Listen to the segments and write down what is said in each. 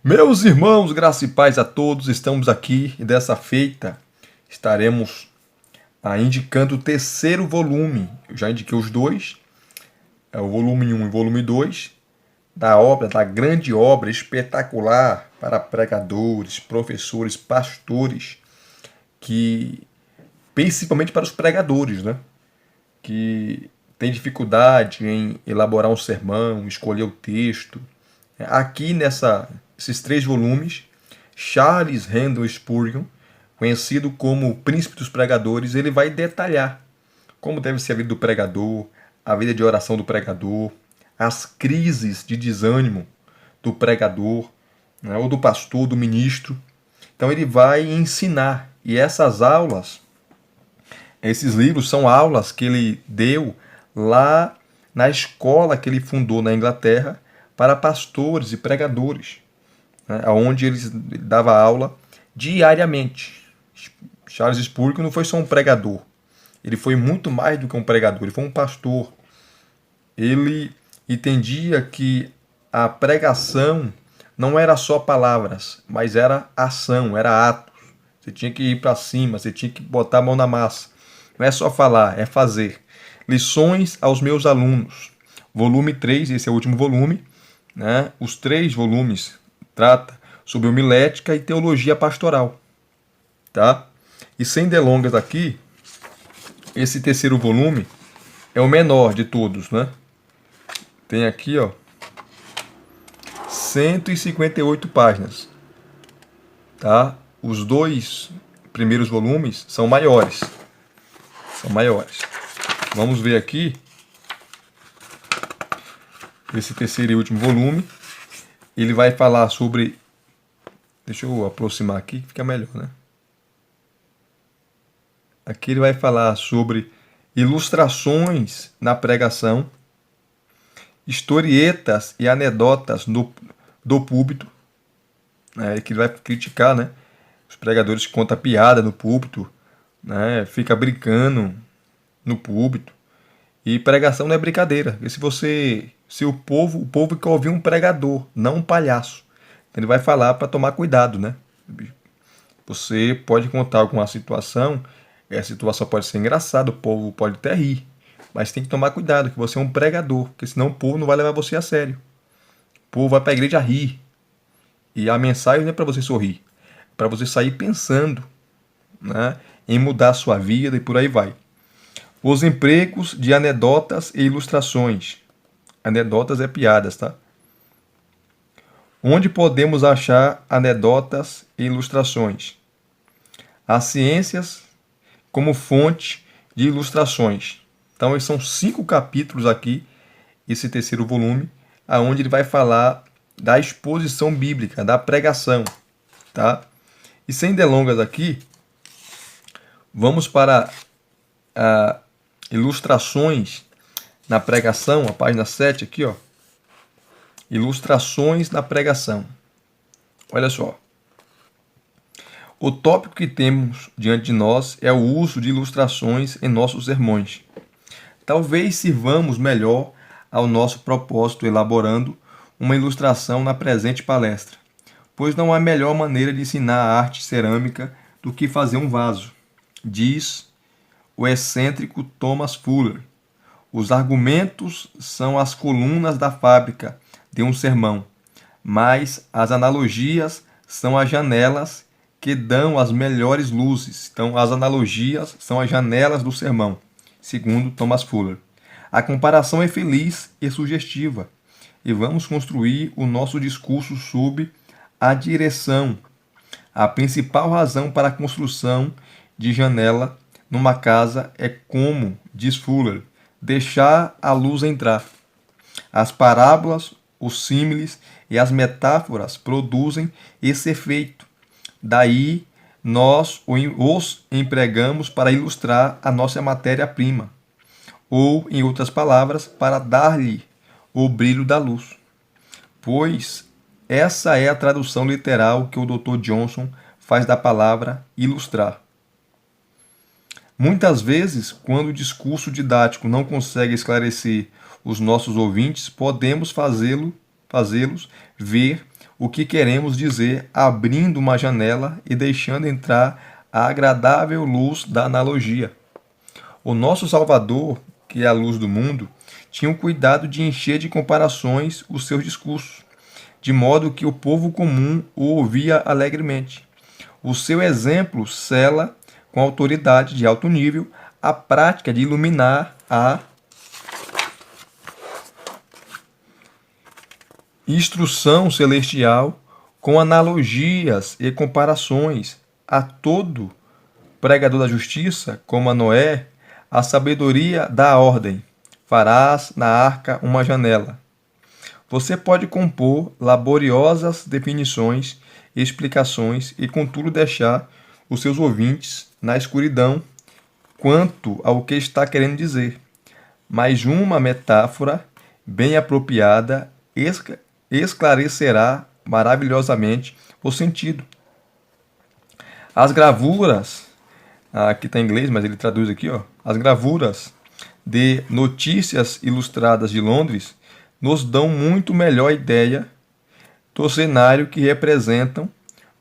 Meus irmãos, graça e paz a todos, estamos aqui e dessa feita estaremos indicando o terceiro volume. Eu já indiquei os dois, é o volume um e o volume 2 da grande obra espetacular para pregadores, professores, pastores, que principalmente para os pregadores, né? Que tem dificuldade em elaborar um sermão, escolher o texto. Aqui nesses três volumes, Charles Haddon Spurgeon, conhecido como o príncipe dos pregadores, ele vai detalhar como deve ser a vida do pregador, a vida de oração do pregador, as crises de desânimo do pregador, né, ou do pastor, do ministro. Então ele vai ensinar. E essas aulas, esses livros são aulas que ele deu lá na escola que ele fundou na Inglaterra para pastores e pregadores, né, onde ele dava aula diariamente. Charles Spurgeon não foi só um pregador, ele foi muito mais do que um pregador, ele foi um pastor. Ele entendia que a pregação não era só palavras, mas era ação, era atos. Você tinha que ir para cima, você tinha que botar a mão na massa. Não é só falar, é fazer. Lições aos meus alunos. Volume 3, esse é o último volume, né? Os três volumes trata sobre homilética e teologia pastoral, tá? E sem delongas aqui, esse terceiro volume é o menor de todos, né? Tem aqui, ó, 158 páginas, tá? Os dois primeiros volumes são maiores. São maiores. Vamos ver aqui esse terceiro e último volume. Ele vai falar sobre... Deixa eu aproximar aqui, que fica melhor, né? Aqui ele vai falar sobre ilustrações na pregação, historietas e anedotas do púlpito, né? Que ele vai criticar, né? Os pregadores que contam piada no púlpito, né? Fica brincando no púlpito. E pregação não é brincadeira. Porque se o povo quer ouvir um pregador, não um palhaço. Então ele vai falar para tomar cuidado, né? Você pode contar alguma situação, a situação pode ser engraçada, o povo pode até rir, mas tem que tomar cuidado, que você é um pregador, porque senão o povo não vai levar você a sério. O povo vai para a igreja rir. E a mensagem não é para você sorrir, é para você sair pensando, né, em mudar a sua vida e por aí vai. Os empregos de anedotas e ilustrações. Anedotas é piadas, tá? Onde podemos achar anedotas e ilustrações? As ciências como fonte de ilustrações. Então, são 5 capítulos aqui, esse terceiro volume, aonde ele vai falar da exposição bíblica, da pregação, tá? E sem delongas aqui, vamos para ilustrações na pregação, a página 7 aqui, ó. Ilustrações na pregação. Olha só. O tópico que temos diante de nós é o uso de ilustrações em nossos sermões. Talvez sirvamos melhor ao nosso propósito elaborando uma ilustração na presente palestra, pois não há melhor maneira de ensinar a arte cerâmica do que fazer um vaso, diz o excêntrico Thomas Fuller. Os argumentos são as colunas da fábrica de um sermão, mas as analogias são as janelas que dão as melhores luzes. Então, as analogias são as janelas do sermão, segundo Thomas Fuller. A comparação é feliz e sugestiva, e vamos construir o nosso discurso sob a direção. A principal razão para a construção de janela numa casa é como, diz Fuller, deixar a luz entrar. As parábolas, os símiles e as metáforas produzem esse efeito. Daí, nós os empregamos para ilustrar a nossa matéria-prima, ou, em outras palavras, para dar-lhe o brilho da luz. Pois essa é a tradução literal que o Dr. Johnson faz da palavra ilustrar. Muitas vezes, quando o discurso didático não consegue esclarecer os nossos ouvintes, podemos fazê-los ver o que queremos dizer abrindo uma janela e deixando entrar a agradável luz da analogia. O nosso Salvador, que é a luz do mundo, tinha o cuidado de encher de comparações os seus discursos, de modo que o povo comum o ouvia alegremente. O seu exemplo cela, com autoridade de alto nível, a prática de iluminar a instrução celestial com analogias e comparações a todo pregador da justiça, como a Noé, a sabedoria da ordem. Farás na arca uma janela. Você pode compor laboriosas definições e explicações e, contudo, deixar os seus ouvintes na escuridão quanto ao que está querendo dizer. Mas uma metáfora bem apropriada esclarecerá maravilhosamente o sentido. As gravuras, aqui está em inglês, mas ele traduz aqui, ó, as gravuras de Notícias Ilustradas de Londres nos dão muito melhor ideia do cenário que representam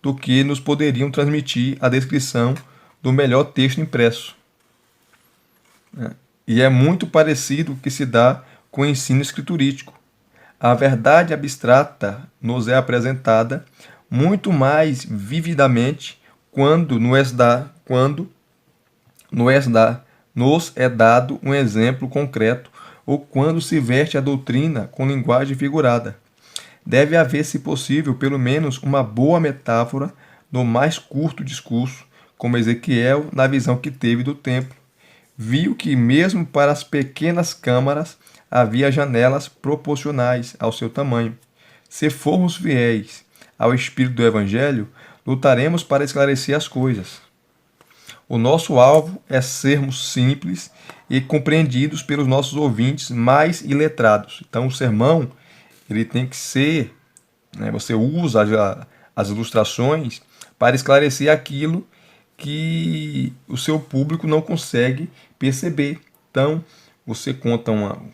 do que nos poderiam transmitir a descrição do melhor texto impresso. E é muito parecido o que se dá com o ensino escriturístico. A verdade abstrata nos é apresentada muito mais vividamente quando nos é dado um exemplo concreto ou quando se veste a doutrina com linguagem figurada. Deve haver, se possível, pelo menos uma boa metáfora no mais curto discurso, como Ezequiel, na visão que teve do templo, viu que mesmo para as pequenas câmaras havia janelas proporcionais ao seu tamanho. Se formos fiéis ao espírito do Evangelho, lutaremos para esclarecer as coisas. O nosso alvo é sermos simples e compreendidos pelos nossos ouvintes mais iletrados. Então, o sermão ele tem que ser, você usa as ilustrações para esclarecer aquilo que o seu público não consegue perceber. Então, você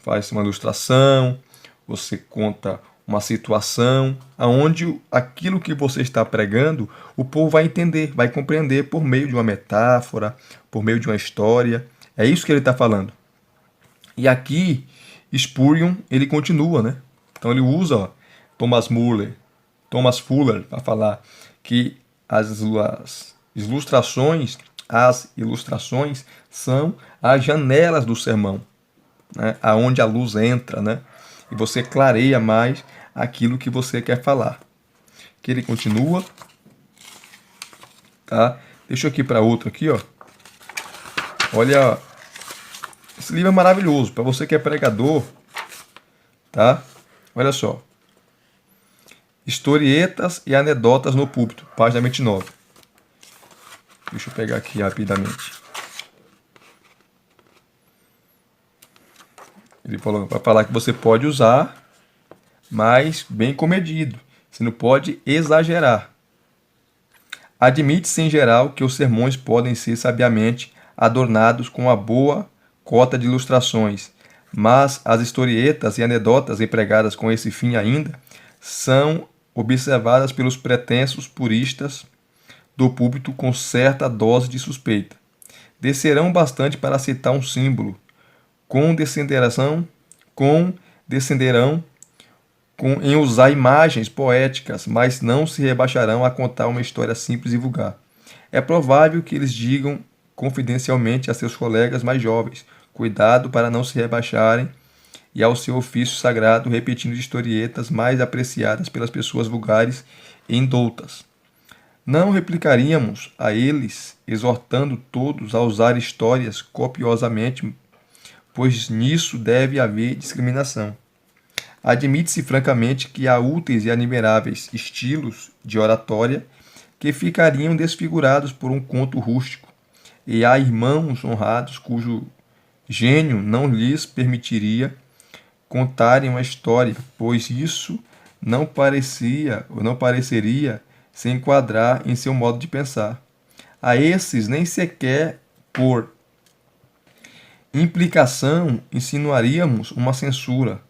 faz uma ilustração, você conta uma situação, aonde aquilo que você está pregando, o povo vai entender, vai compreender por meio de uma metáfora, por meio de uma história. É isso que ele está falando. E aqui, Spurgeon, ele continua, né? Então ele usa Thomas Fuller, para falar que as ilustrações são as janelas do sermão, né? Aonde a luz entra, né? E você clareia mais aquilo que você quer falar. Que ele continua, tá? Deixa eu aqui para outro aqui, ó. Olha, esse livro é maravilhoso para você que é pregador, tá? Olha só. Historietas e anedotas no púlpito, página 29. Deixa eu pegar aqui rapidamente. Ele falou para falar que você pode usar, mas bem comedido. Você não pode exagerar. Admite-se em geral que os sermões podem ser sabiamente adornados com uma boa cota de ilustrações, mas as historietas e anedotas empregadas com esse fim ainda são observadas pelos pretensos puristas do púlpito com certa dose de suspeita. Descerão bastante para citar um símbolo, condescenderão em usar imagens poéticas, mas não se rebaixarão a contar uma história simples e vulgar. É provável que eles digam confidencialmente a seus colegas mais jovens: cuidado para não se rebaixarem, e ao seu ofício sagrado, repetindo historietas mais apreciadas pelas pessoas vulgares e indoutas. Não replicaríamos a eles, exortando todos a usar histórias copiosamente, pois nisso deve haver discriminação. Admite-se francamente que há úteis e admiráveis estilos de oratória que ficariam desfigurados por um conto rústico, e há irmãos honrados cujo gênio não lhes permitiria contarem uma história, pois isso não pareceria se enquadrar em seu modo de pensar. A esses nem sequer por implicação insinuaríamos uma censura,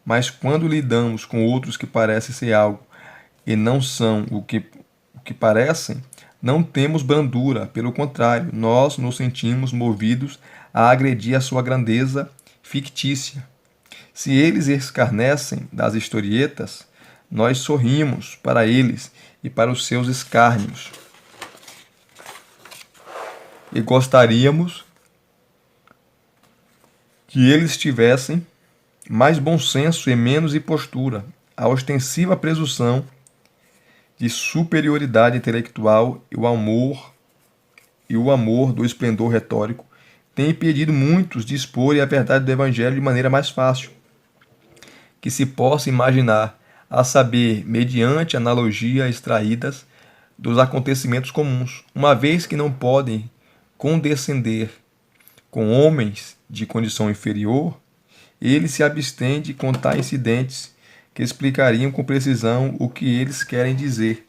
mas quando lidamos com outros que parecem ser algo e não são o que parecem, não temos brandura, pelo contrário, nós nos sentimos movidos a agredir a sua grandeza fictícia. Se eles escarnecem das historietas, nós sorrimos para eles e para os seus escárnios. E gostaríamos que eles tivessem mais bom senso e menos impostura. A ostensiva presunção de superioridade intelectual e o amor do esplendor retórico tem impedido muitos de exporem a verdade do Evangelho de maneira mais fácil que se possa imaginar, a saber, mediante analogia extraídas dos acontecimentos comuns, uma vez que não podem condescender com homens de condição inferior, ele se abstém de contar incidentes que explicariam com precisão o que eles querem dizer,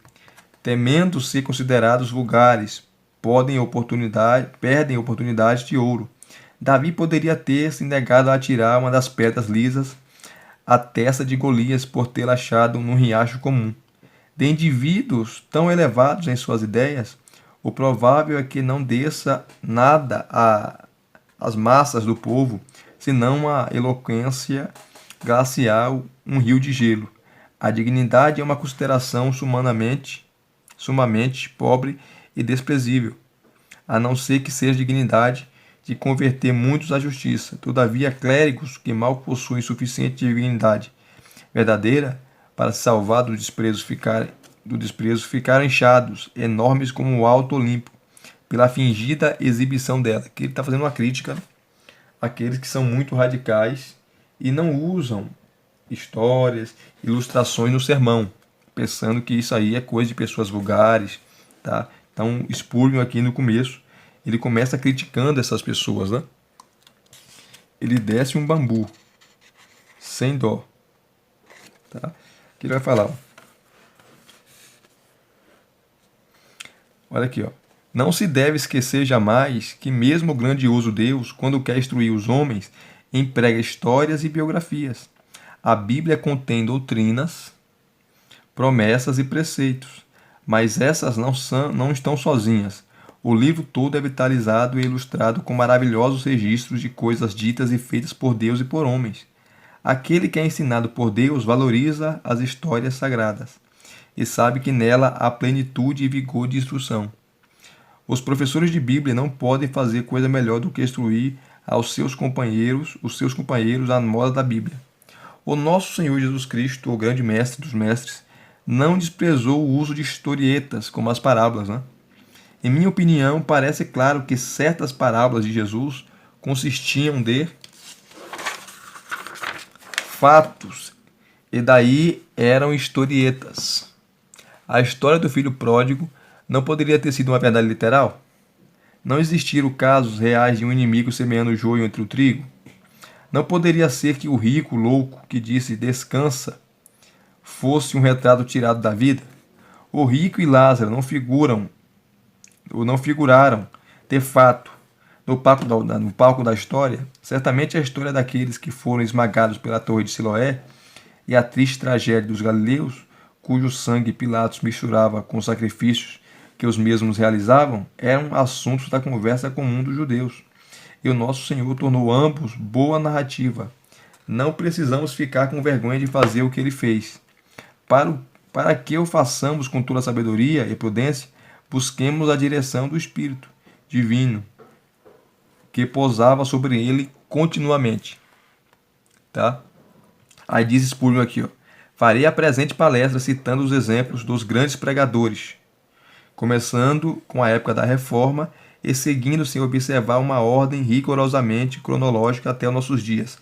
temendo ser considerados vulgares, perdem oportunidade de ouro. Davi poderia ter se negado a atirar uma das pedras lisas à testa de Golias por tê-la achado num riacho comum. De indivíduos tão elevados em suas ideias, o provável é que não desça nada às massas do povo, senão a eloquência glacial, um rio de gelo. A dignidade é uma consideração sumamente pobre e desprezível, a não ser que seja dignidade de converter muitos à justiça. Todavia, clérigos que mal possuem suficiente dignidade verdadeira para se salvar do desprezo ficaram inchados, enormes como o alto Olimpo, pela fingida exibição dela. Que ele está fazendo uma crítica àqueles que são muito radicais e não usam histórias, ilustrações no sermão, pensando que isso aí é coisa de pessoas vulgares, tá? Então, Spurgeon aqui no começo, ele começa criticando essas pessoas, né? Ele desce um bambu, sem dó, tá? Aqui ele vai falar, ó. Olha aqui, ó. Não se deve esquecer jamais que mesmo o grandioso Deus, quando quer instruir os homens, emprega histórias e biografias. A Bíblia contém doutrinas, promessas e preceitos, mas essas não estão sozinhas. O livro todo é vitalizado e ilustrado com maravilhosos registros de coisas ditas e feitas por Deus e por homens. Aquele que é ensinado por Deus valoriza as histórias sagradas e sabe que nela há plenitude e vigor de instrução. Os professores de Bíblia não podem fazer coisa melhor do que instruir os seus companheiros à moda da Bíblia. O nosso Senhor Jesus Cristo, o grande mestre dos mestres, não desprezou o uso de historietas, como as parábolas, né? Em minha opinião, parece claro que certas parábolas de Jesus consistiam de fatos, e daí eram historietas. A história do filho pródigo não poderia ter sido uma verdade literal? Não existiram casos reais de um inimigo semeando joio entre o trigo? Não poderia ser que o rico louco que disse descansa fosse um retrato tirado da vida? O rico e Lázaro não figuraram, de fato, no palco da história? Certamente a história daqueles que foram esmagados pela torre de Siloé e a triste tragédia dos galileus, cujo sangue Pilatos misturava com os sacrifícios que os mesmos realizavam, eram assuntos da conversa comum dos judeus. E o nosso Senhor tornou ambos boa narrativa. Não precisamos ficar com vergonha de fazer o que ele fez. Para que o façamos com toda a sabedoria e prudência, busquemos a direção do Espírito Divino, que pousava sobre ele continuamente. Tá? Aí diz Spurgeon aqui, ó, farei a presente palestra citando os exemplos dos grandes pregadores, começando com a época da Reforma e seguindo sem observar uma ordem rigorosamente cronológica até os nossos dias.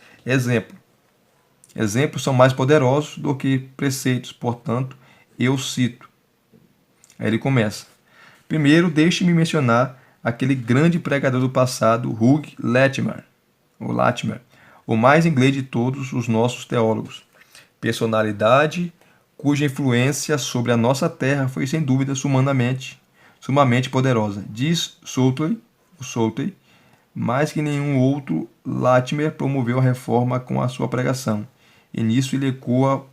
Exemplos são mais poderosos do que preceitos, portanto, eu cito. Aí ele começa. Primeiro, deixe-me mencionar aquele grande pregador do passado, Hugh Latimer, o mais inglês de todos os nossos teólogos. Personalidade cuja influência sobre a nossa terra foi sem dúvida sumamente poderosa. Diz Southey, mais que nenhum outro, Latimer promoveu a reforma com a sua pregação. e nisso ele ecoa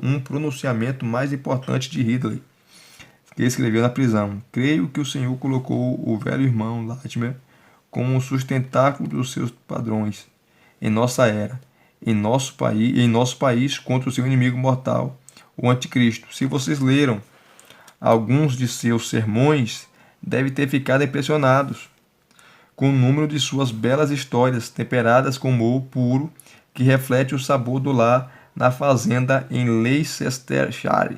um pronunciamento mais importante de Ridley, que escreveu na prisão. Creio que o Senhor colocou o velho irmão Latimer como um sustentáculo dos seus padrões em nossa era, em nosso país contra o seu inimigo mortal, o anticristo. Se vocês leram alguns de seus sermões, devem ter ficado impressionados com o número de suas belas histórias, temperadas com humor puro, que reflete o sabor do lar na fazenda em Leicestershire.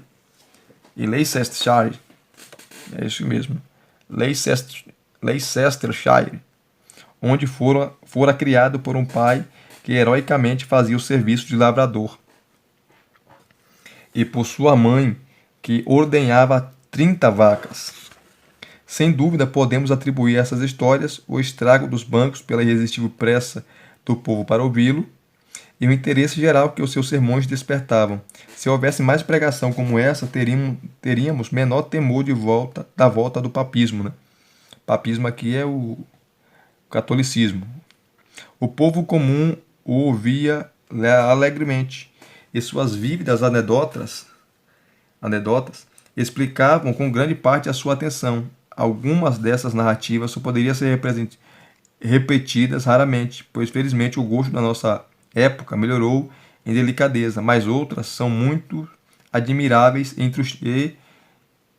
É isso mesmo. Leicestershire, onde fora criado por um pai que heroicamente fazia o serviço de lavrador, e por sua mãe, que ordenhava 30 vacas. Sem dúvida, podemos atribuir a essas histórias o estrago dos bancos pela irresistível pressa do povo para ouvi-lo e o interesse geral que os seus sermões despertavam. Se houvesse mais pregação como essa, teríamos menor temor da volta do papismo, né? Papismo aqui é o catolicismo. O povo comum o ouvia alegremente, e suas vívidas anedotas explicavam com grande parte a sua atenção. Algumas dessas narrativas só poderiam ser repetidas raramente, pois felizmente o gosto da nossa época melhorou em delicadeza, mas outras são muito admiráveis e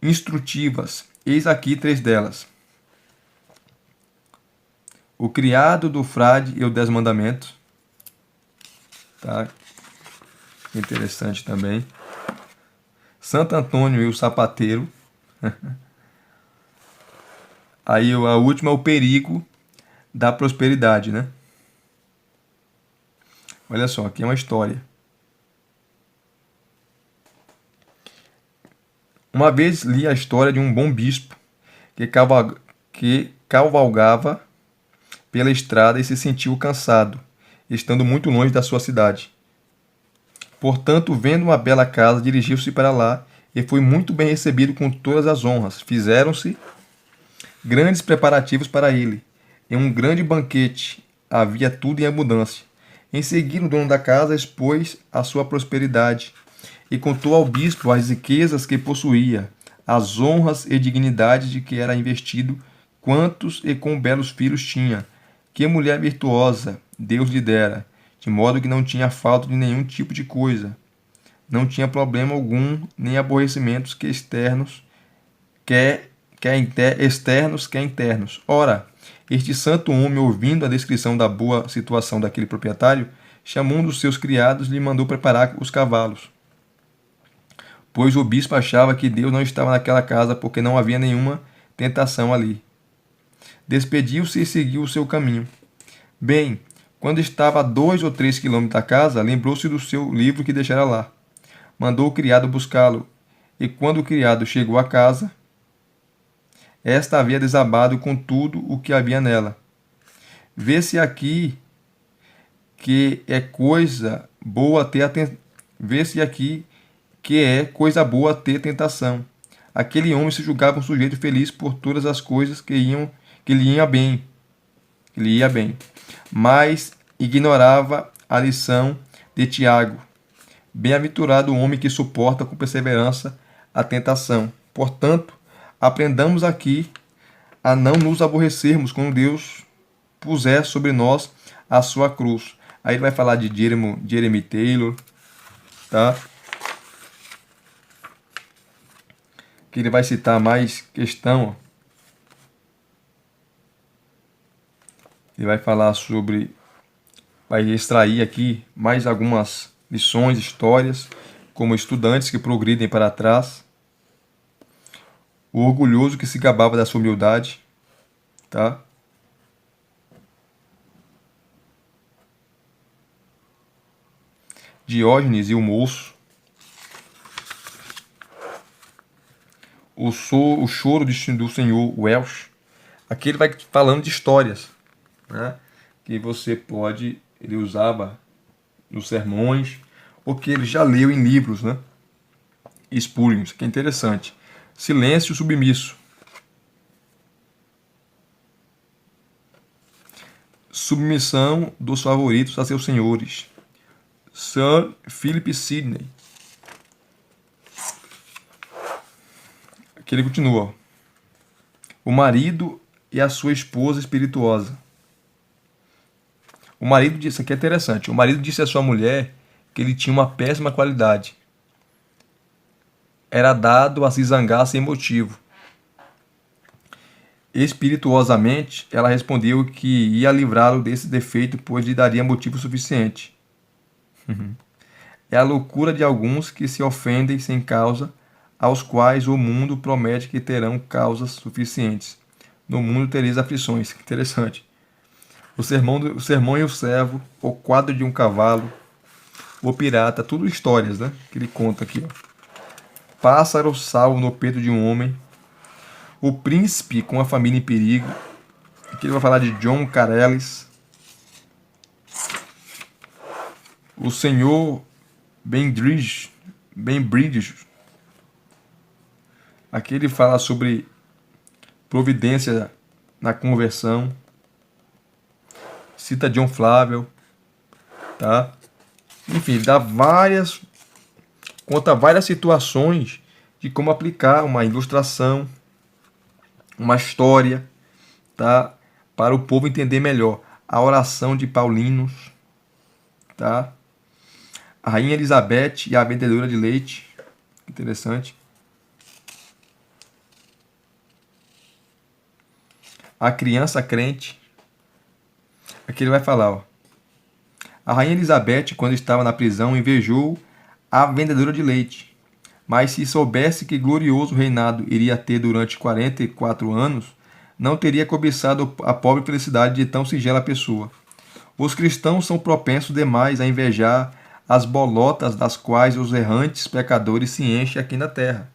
instrutivas. Eis aqui 3 delas. O criado do frade e os 10 mandamentos. Tá? Interessante também. Santo Antônio e o sapateiro. Aí a última é o perigo da prosperidade, né? Olha só, aqui é uma história. Uma vez li a história de um bom bispo que cavalgava pela estrada e se sentiu cansado, estando muito longe da sua cidade. Portanto, vendo uma bela casa, dirigiu-se para lá e foi muito bem recebido com todas as honras. Fizeram-se grandes preparativos para ele. Em um grande banquete havia tudo em abundância. Em seguida, o dono da casa expôs a sua prosperidade e contou ao bispo as riquezas que possuía, as honras e dignidade de que era investido, quantos e quão belos filhos tinha. Que mulher virtuosa Deus lhe dera, de modo que não tinha falta de nenhum tipo de coisa. Não tinha problema algum, nem aborrecimentos que externos, externos que internos. Ora, este santo homem, ouvindo a descrição da boa situação daquele proprietário, chamou um dos seus criados e lhe mandou preparar os cavalos, pois o bispo achava que Deus não estava naquela casa porque não havia nenhuma tentação ali. Despediu-se e seguiu o seu caminho. Bem, quando estava a 2 ou 3 quilômetros da casa, lembrou-se do seu livro que deixara lá. Mandou o criado buscá-lo, e quando o criado chegou à casa, esta havia desabado com tudo o que havia nela. Vê-se aqui que é coisa boa ter tentação. Aquele homem se julgava um sujeito feliz por todas as coisas que lhe ia bem, mas ignorava a lição de Tiago. Bem-aventurado o homem que suporta com perseverança a tentação. Portanto, aprendamos aqui a não nos aborrecermos quando Deus puser sobre nós a sua cruz. Aí ele vai falar de Jeremy Taylor, tá? Que ele vai citar mais questão. Ele vai falar vai extrair aqui mais algumas lições, histórias, como estudantes que progridem para trás, o orgulhoso que se gabava da sua humildade, tá? Diógenes e o moço, o choro do senhor Welsh. Aqui ele vai falando de histórias, né? Que ele usava nos sermões, ou que ele já leu em livros, né? Spurgeon, isso aqui é interessante. Silêncio submisso. submissão dos favoritos a seus senhores. Sir Philip Sidney. Aqui ele continua. O marido e a sua esposa espirituosa. O marido disse, isso aqui é interessante, o marido disse à sua mulher que ele tinha uma péssima qualidade. Era dado a se zangar sem motivo. Espirituosamente, ela respondeu que ia livrá-lo desse defeito, pois lhe daria motivo suficiente. É a loucura de alguns que se ofendem sem causa, aos quais o mundo promete que terão causas suficientes. No mundo tereis aflições. Que interessante. O sermão e o servo, o quadro de um cavalo, o pirata, tudo histórias, né? Que ele conta aqui. Ó. Pássaro salvo no peito de um homem. O príncipe com a família em perigo. Aqui ele vai falar de John Careles. O senhor Bembridge. Aqui ele fala sobre providência na conversão. Cita John Flávio, tá? Enfim, conta várias situações de como aplicar uma ilustração, uma história, tá? Para o povo entender melhor. A oração de Paulinos, tá? A Rainha Elizabeth e a vendedora de leite. Interessante. A criança crente. Aqui ele vai falar, ó. A Rainha Elizabeth, quando estava na prisão, invejou a vendedora de leite. Mas se soubesse que glorioso reinado iria ter durante 44 anos, não teria cobiçado a pobre felicidade de tão singela pessoa. Os cristãos são propensos demais a invejar as bolotas das quais os errantes pecadores se enchem aqui na terra.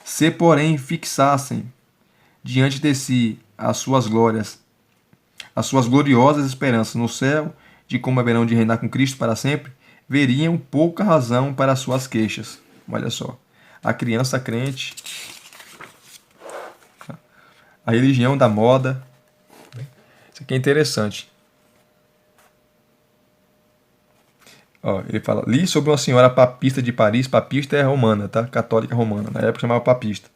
Se, porém, fixassem diante de si as suas gloriosas esperanças no céu, de como haverão de reinar com Cristo para sempre, veriam pouca razão para as suas queixas. Olha só, a criança crente, a religião da moda. Isso aqui é interessante. Ó, ele fala, li sobre uma senhora papista de Paris, papista é romana, tá? Católica romana, na época chamava papista,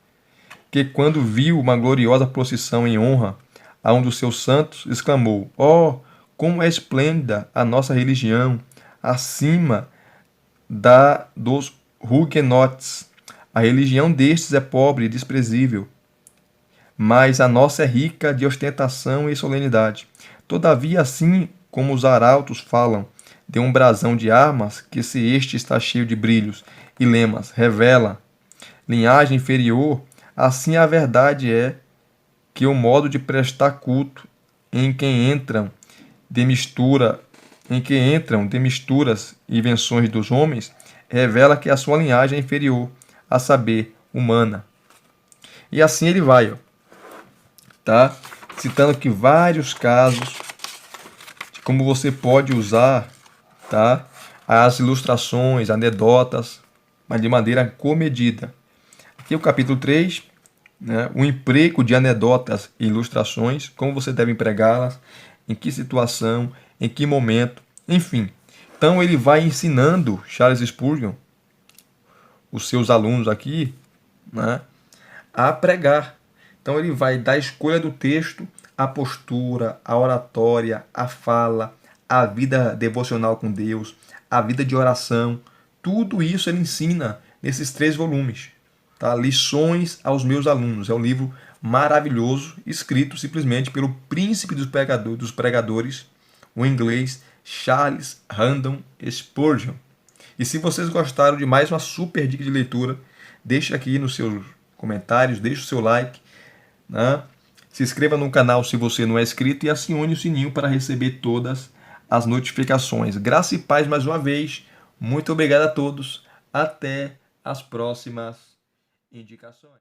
que quando viu uma gloriosa procissão em honra a um dos seus santos, exclamou, ó, como é esplêndida a nossa religião, acima da dos huguenotes. A religião destes é pobre e desprezível, mas a nossa é rica de ostentação e solenidade. Todavia, assim como os arautos falam de um brasão de armas, que se este está cheio de brilhos e lemas, revela linhagem inferior, assim a verdade é que o modo de prestar culto em que entram de misturas e invenções dos homens revela que a sua linhagem é inferior, a saber, humana. E assim ele vai, ó, tá? Citando aqui vários casos de como você pode usar, tá? As ilustrações, anedotas, mas de maneira comedida. Aqui o capítulo 3, né? O emprego de anedotas e ilustrações, como você deve empregá-las, em que situação, em que momento, enfim. Então ele vai ensinando, Charles Spurgeon, os seus alunos aqui, né, a pregar. Então ele vai da escolha do texto, a postura, a oratória, a fala, a vida devocional com Deus, a vida de oração, tudo isso ele ensina nesses 3 volumes. Tá? Lições aos meus alunos. É um livro maravilhoso, escrito simplesmente pelo príncipe dos pregadores, o inglês Charles Haddon Spurgeon. E se vocês gostaram de mais uma super dica de leitura, deixe aqui nos seus comentários, deixe o seu like, né? Se inscreva no canal se você não é inscrito e acione o sininho para receber todas as notificações. Graça e paz mais uma vez. Muito obrigado a todos. Até as próximas indicações.